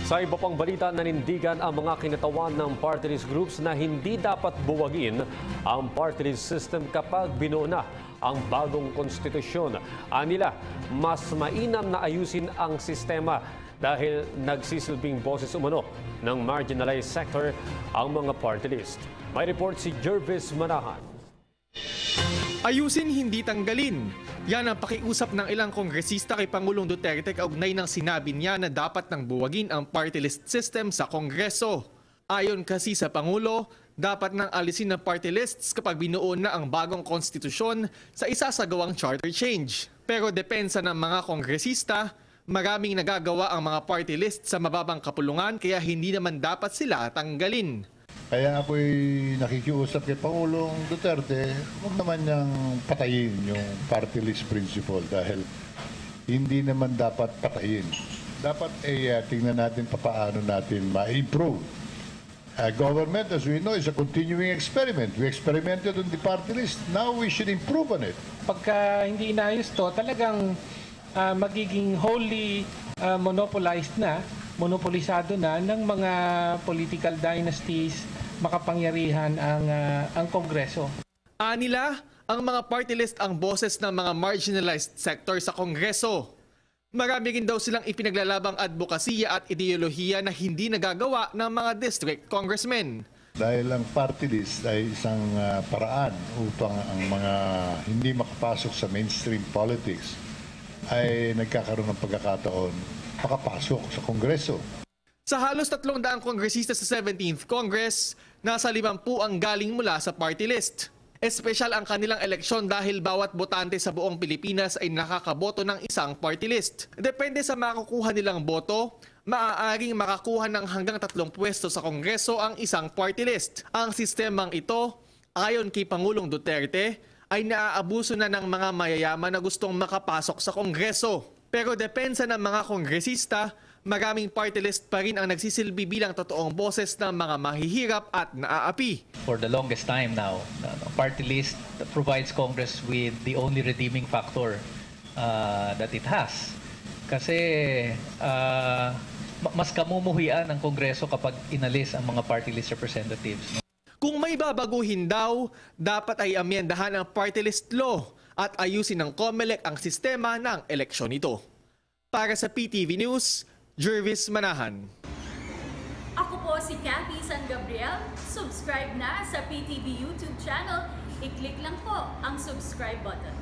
Sa iba pang balita, nanindigan ang mga kinatawan ng party list groups na hindi dapat buwagin ang party list system kapag binuo na ang bagong konstitusyon. Anila, mas mainam na ayusin ang sistema dahil nagsisilbing boses umano ng marginalized sector ang mga party list. May report si Jervis Manahan. Ayusin, hindi tanggalin. Yan ang pakiusap ng ilang kongresista kay Pangulong Duterte kaugnay ng sinabi niya na dapat nang buwagin ang party list system sa Kongreso. Ayon kasi sa Pangulo, dapat nang alisin ng party lists kapag binuo na ang bagong konstitusyon sa isasagawang charter change. Pero depensa ng mga kongresista, maraming nagagawa ang mga party list sa mababang kapulungan kaya hindi naman dapat sila tanggalin. Kaya ako'y nakikiusap kay Pangulong Duterte, huwag naman niyang patayin yung party list principle dahil hindi naman dapat patayin. Dapat tingnan natin paano natin ma-improve. Government, as we know, is a continuing experiment. We experimented on the party list. Now we should improve on it. Pagka hindi inayos to, talagang magiging wholly monopolized na, monopolisado na ng mga political dynasties, makapangyarihan ang Kongreso. Anila, ang mga party list ang boses ng mga marginalized sector sa Kongreso. Marami rin daw silang ipinaglalabang advokasya at ideolohiya na hindi nagagawa ng mga district congressmen. Dahil ang party list ay isang paraan upang ang mga hindi makapasok sa mainstream politics ay nagkakaroon ng pagkakataon makapasok sa Kongreso. Sa halos 300 kongresista sa 17th Congress, nasa 50 ang galing mula sa party list. Espesyal ang kanilang eleksyon dahil bawat botante sa buong Pilipinas ay nakakaboto ng isang party list. Depende sa makukuha nilang boto, maaaring makakuha ng hanggang 3 pwesto sa Kongreso ang isang party list. Ang sistemang ito, ayon kay Pangulong Duterte, ay naaabuso na ng mga mayayaman na gustong makapasok sa Kongreso. Pero depensa ng mga kongresista, maraming party list pa rin ang nagsisilbi bilang totoong boses ng mga mahihirap at naaapi. For the longest time now, the party list provides Congress with the only redeeming factor that it has. Kasi mas kamumuhian ang Kongreso kapag inalis ang mga party list representatives. Kung may babaguhin daw, dapat ay amyendahan ang party list law at ayusin ng COMELEC ang sistema ng eleksyon nito. Para sa PTV News, Jervis Manahan. Ako po si Cathy San Gabriel. Subscribe na sa PTV YouTube channel. I-click lang po ang subscribe button.